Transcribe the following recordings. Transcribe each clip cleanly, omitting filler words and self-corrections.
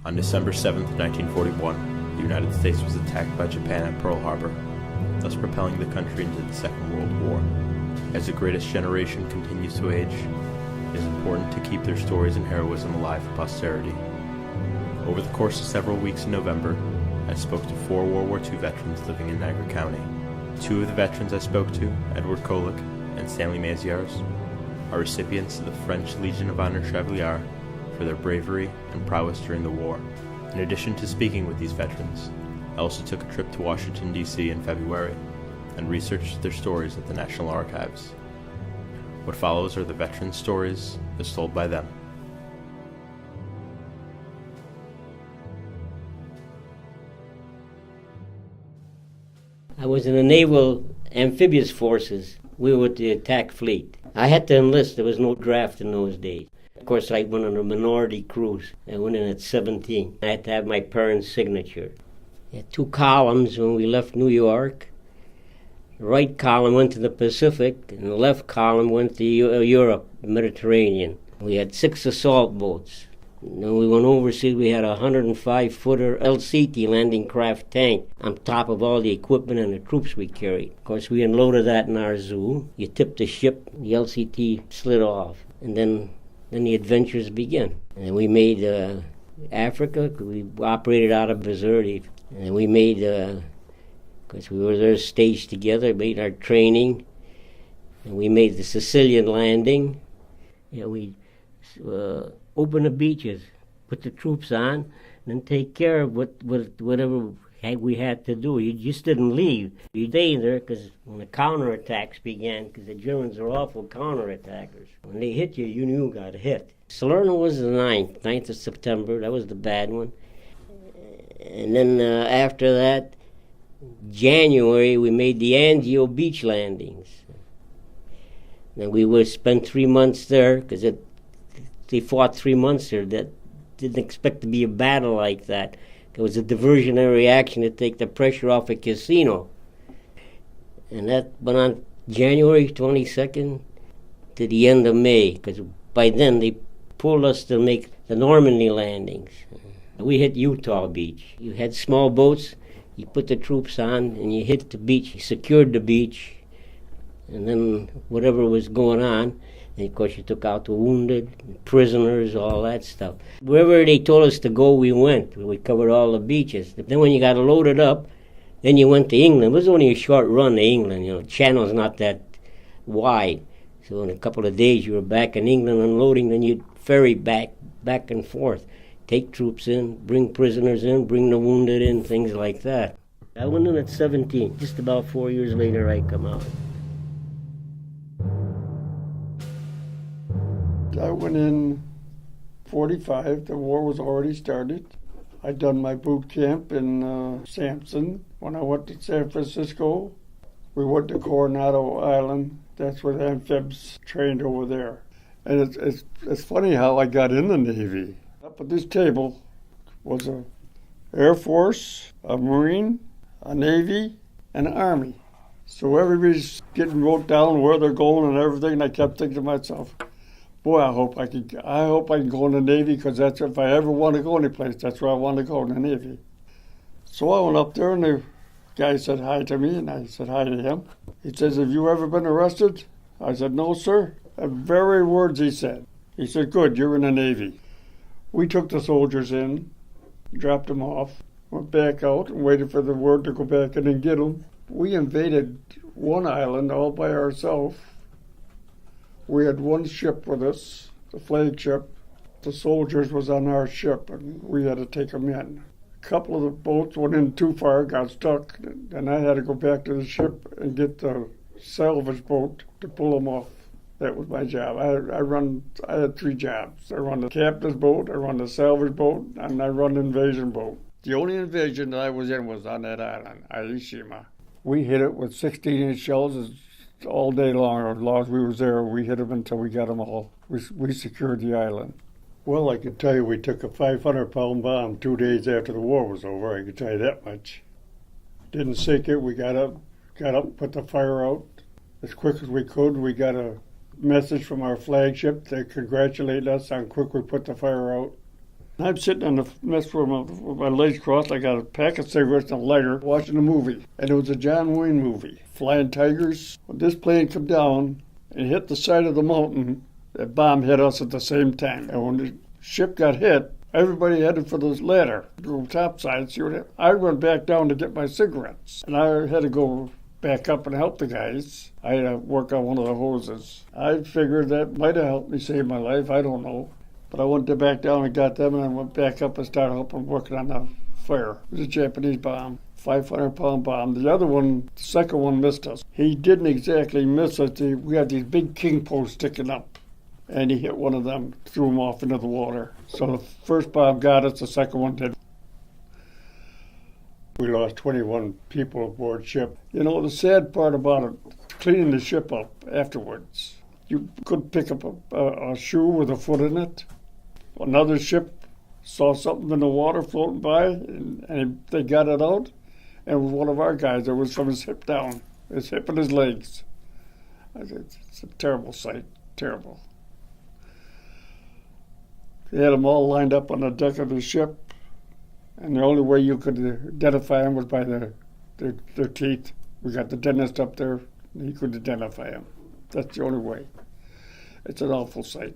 On December 7, 1941, the United States was attacked by Japan at Pearl Harbor, thus propelling the country into the Second World War. As the greatest generation continues to age, it is important to keep their stories and heroism alive for posterity. Over the course of several weeks in November, I spoke to 4 World War II veterans living in Niagara County. 2 of the veterans I spoke to, Edward Kolick and Stanley Maziarz, are recipients of the French Legion of Honor Chevalier for their bravery and prowess during the war. In addition to speaking with these veterans, I also took a trip to Washington, D.C. in February and researched their stories at the National Archives. What follows are the veterans' stories as told by them. I was in the Naval Amphibious Forces. We were with the attack fleet. I had to enlist. There was no draft in those days. Of course, I went on a minority cruise. I went in at 17. I had to have my parents' signature. I had 2 columns when we left New York. The right column went to the Pacific, and the left column went to Europe, Mediterranean. We had 6 assault boats. When we went overseas, we had a 105-footer LCT landing craft tank on top of all the equipment and the troops we carried. Of course, we unloaded that in our zoo. You tipped the ship, the LCT slid off, and then the adventures began. And we made Africa. We operated out of Bizerti, and we made, because we were there staged together, made our training, and we made the Sicilian landing. We open the beaches, put the troops on, and then take care of whatever we had to do. You just didn't leave. You stayed there because when the counterattacks began, because the Germans are awful counterattackers. When they hit you, you knew you got hit. Salerno was the 9th of September. That was the bad one. And then after that, January, we made the Angio beach landings. Then we would spend 3 months there because they fought 3 months there. That didn't expect to be a battle like that. It was a diversionary action to take the pressure off a casino. And that went on January 22nd to the end of May, because by then they pulled us to make the Normandy landings. We hit Utah Beach. You had small boats, you put the troops on, and you hit the beach, you secured the beach, and then whatever was going on, and of course you took out the wounded, prisoners, all that stuff. Wherever they told us to go, we went. We covered all the beaches. Then when you got loaded up, then you went to England. It was only a short run to England. The channel's not that wide. So in a couple of days you were back in England unloading, then you'd ferry back and forth. Take troops in, bring prisoners in, bring the wounded in, things like that. I went in at 17. Just about 4 years later I come out. I went in 45. The war was already started. I'd done my boot camp in Sampson. When I went to San Francisco, we went to Coronado Island. That's where the amphibs trained over there. And it's funny how I got in the Navy. Up at this table was a Air Force, a Marine, a Navy, and an Army. So everybody's getting wrote down where they're going and everything, and I kept thinking to myself, boy, I hope I can go in the Navy, because that's if I ever want to go anyplace, that's where I want to go, in the Navy. So I went up there, and the guy said hi to me, and I said hi to him. He says, have you ever been arrested? I said, no, sir. The very words he said. He said, good, you're in the Navy. We took the soldiers in, dropped them off, went back out, and waited for the word to go back in and get them. We invaded one island all by ourselves. We had one ship with us, the flagship. The soldiers was on our ship, and we had to take them in. A couple of the boats went in too far, got stuck, and I had to go back to the ship and get the salvage boat to pull them off. That was my job. I had 3 jobs. I run the captain's boat, I run the salvage boat, and I run the invasion boat. The only invasion that I was in was on that island, Aishima. We hit it with 16-inch shells all day long. As long as we was there, we hit them until we got them all. We secured the island. Well, I can tell you we took a 500-pound bomb 2 days after the war was over. I can tell you that much. Didn't sink it. We got up, put the fire out as quick as we could. We got a message from our flagship that congratulated us on quick we put the fire out. I'm sitting in the mess room with my legs crossed. I got a pack of cigarettes and a lighter, watching a movie. And it was a John Wayne movie, Flying Tigers. When this plane come down and hit the side of the mountain, that bomb hit us at the same time. And when the ship got hit, everybody headed for this ladder, go topside. See what I went back down to get my cigarettes. And I had to go back up and help the guys. I had to work on one of the hoses. I figured that might have helped me save my life. I don't know. But I went back down and got them, and I went back up and started helping working on the fire. It was a Japanese bomb, 500-pound bomb. The other one, the second one, missed us. He didn't exactly miss us. We had these big king posts sticking up, and he hit one of them, threw him off into the water. So the first bomb got us, the second one did. We lost 21 people aboard ship. You know, the sad part about it, cleaning the ship up afterwards. You could pick up a shoe with a foot in it. Another ship saw something in the water floating by, and they got it out. And it was one of our guys. It was from his hip down, his hip and his legs. It's a terrible sight, terrible. They had them all lined up on the deck of the ship, and the only way you could identify them was by their teeth. We got the dentist up there, and he could identify them. That's the only way. It's an awful sight.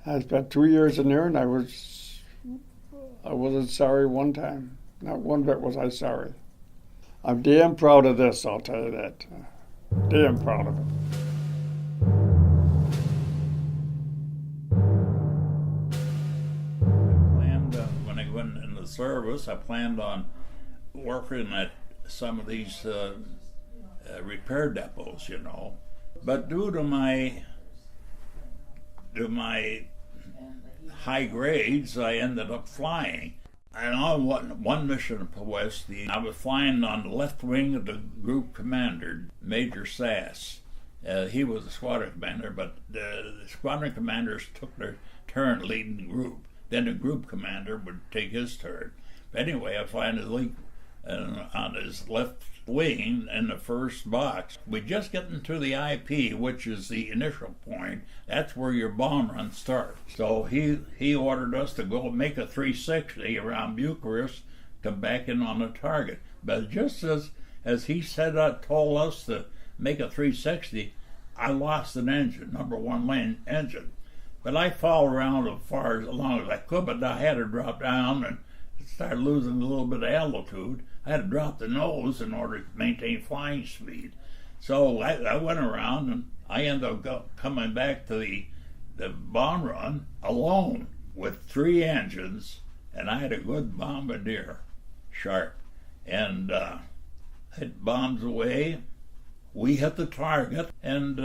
I spent 2 years in there, and I wasn't sorry one time. Not one bit was I sorry. I'm damn proud of this, I'll tell you that. Damn proud of it. When I went in the service, I planned on working at some of these repair depots, you know. But due to my high grades, I ended up flying. And on one mission up west, I was flying on the left wing of the group commander, Major Sass. He was the squadron commander, but the squadron commanders took their turn leading the group. Then the group commander would take his turn. But anyway, I flying his lead on his left wing in the first box. We just get into the IP, which is the initial point. That's where your bomb run starts. So he ordered us to go make a 360 around Bucharest, come back in on the target. But just as he told us to make a 360, I lost an engine, number one lane engine. But I followed around as long as I could, but I had to drop down and started losing a little bit of altitude. I had to drop the nose in order to maintain flying speed. So I went around, and I ended up coming back to the bomb run alone with 3 engines, and I had a good bombardier, Sharp. And hit bombs away. We hit the target, and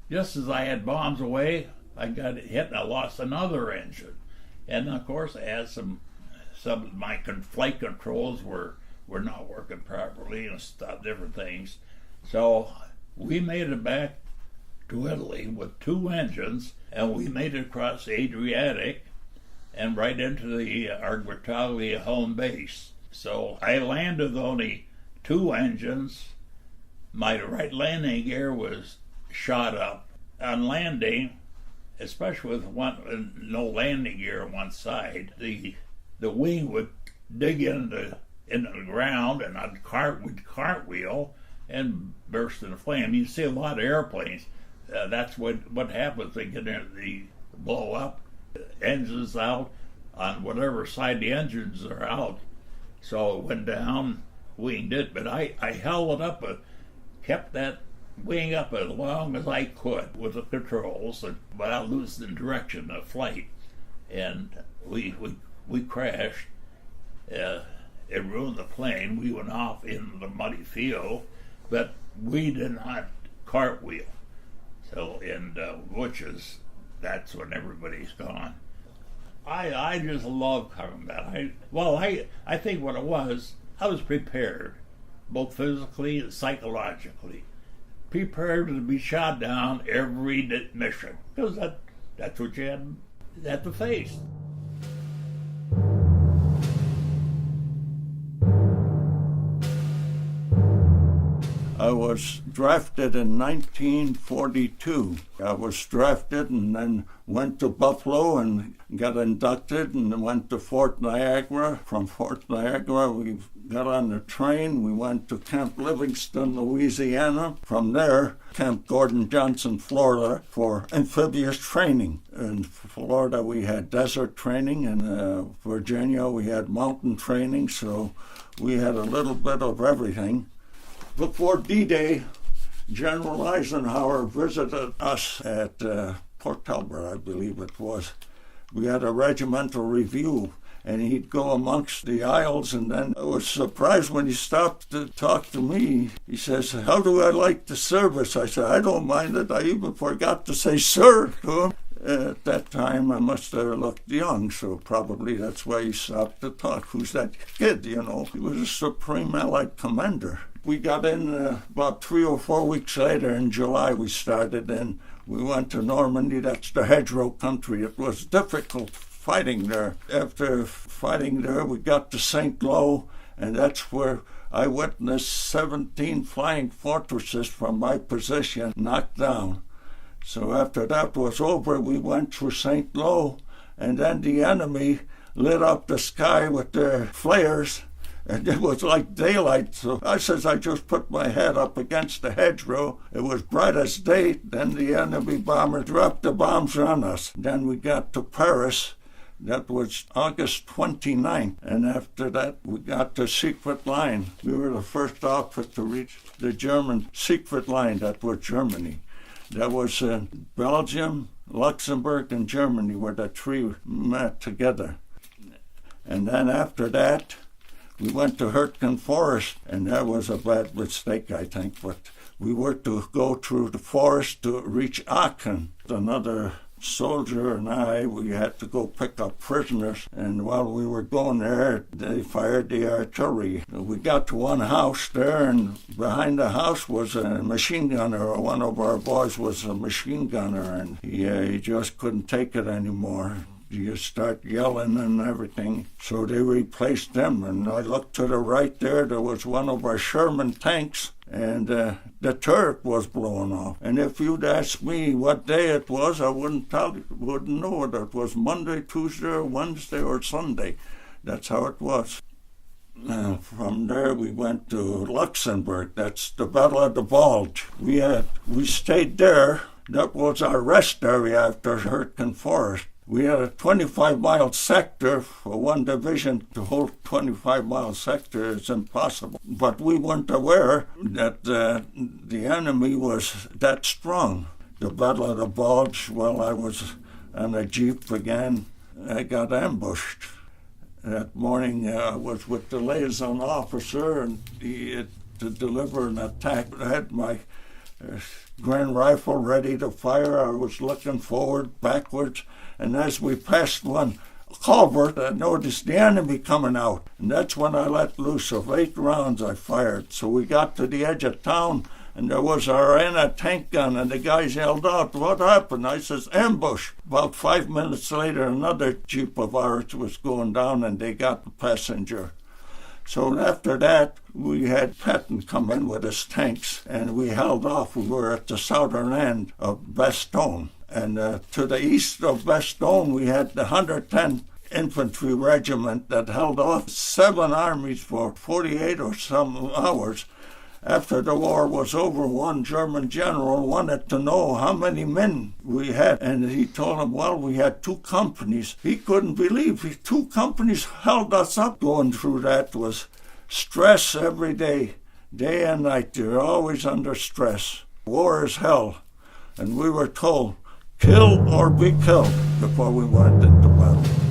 just as I had bombs away, I got hit and I lost another engine. And of course, I had some of my flight controls were not working properly and stuff, different things. So we made it back to Italy with 2 engines, and we made it across the Adriatic and right into the Argenteuil home base. So I landed with only 2 engines. My right landing gear was shot up. On landing, especially with no landing gear on one side, the wing would dig into the ground, and would cartwheel and burst into flame. You see a lot of airplanes. That's what happens. They get in, they blow up, engines out on whatever side the engines are out. So it went down, winged it, but I held it up, kept that wing up as long as I could with the controls, without losing direction of flight. And we crashed. It ruined the plane. We went off into the muddy field, but we did not cartwheel. So, that's when everybody's gone. I just love combat. I think what it was, I was prepared, both physically and psychologically, prepared to be shot down every mission, because that's what you had to face. I was drafted in 1942. I was drafted and then went to Buffalo and got inducted and went to Fort Niagara. From Fort Niagara, we got on the train. We went to Camp Livingston, Louisiana. From there, Camp Gordon Johnson, Florida, for amphibious training. In Florida, we had desert training. In Virginia, we had mountain training. So we had a little bit of everything. Before D-Day, General Eisenhower visited us at Port Talbot, I believe it was. We had a regimental review, and he'd go amongst the aisles, and then I was surprised when he stopped to talk to me. He says, "How do I like the service?" I said, "I don't mind it." I even forgot to say sir to him. At that time, I must have looked young, so probably that's why he stopped to talk. Who's that kid, you know? He was a Supreme Allied Commander. We got in about 3 or 4 weeks later. In July we started, and we went to Normandy. That's the hedgerow country. It was difficult fighting there. After fighting there, we got to St. Lo, and that's where I witnessed 17 flying fortresses from my position knocked down. So after that was over, we went through St. Lo, and then the enemy lit up the sky with their flares, and it was like daylight. So I just put my head up against the hedgerow. It was bright as day. Then the enemy bomber dropped the bombs on us. Then we got to Paris. That was August 29th. And after that, we got the secret line. We were the first outfit to reach the German secret line. That was Germany. That was Belgium, Luxembourg, and Germany where the three met together. And then after that, we went to Hurtgen Forest, and that was a bad mistake, I think. But we were to go through the forest to reach Aachen. Another soldier and we had to go pick up prisoners. And while we were going there, they fired the artillery. We got to one house there, and behind the house was a machine gunner. One of our boys was a machine gunner, and he just couldn't take it anymore. You start yelling and everything. So they replaced them, and I looked to the right there was one of our Sherman tanks, and the turret was blown off. And if you'd asked me what day it was, I wouldn't know whether it was Monday, Tuesday, or Wednesday, or Sunday. That's how it was. From there we went to Luxembourg. That's the Battle of the Bulge. We stayed there. That was our rest area after Hurtgen Forest. We had a 25-mile sector. For one division to hold 25-mile sector is impossible. But we weren't aware that the enemy was that strong. The Battle of the Bulge, while I was on a jeep again, I got ambushed. That morning I was with the liaison officer, and to deliver an attack. I had my grand rifle ready to fire. I was looking forward, backwards, and as we passed one culvert, I noticed the enemy coming out, and that's when I let loose of 8 rounds I fired. So we got to the edge of town, and there was our anti-tank gun, and the guys yelled out, "What happened?" I says, "Ambush." About 5 minutes later, another jeep of ours was going down, and they got the passenger. So after that, we had Patton come in with his tanks, and we held off. We were at the southern end of Bastogne. And to the east of Bastogne, we had the 110th Infantry Regiment that held off 7 armies for 48 or some hours. After the war was over, one German general wanted to know how many men we had, and he told him, well, we had 2 companies. He couldn't believe 2 companies held us up. Going through that was stress every day and night. You're always under stress. War is hell, and we were told, kill or be killed before we went into battle.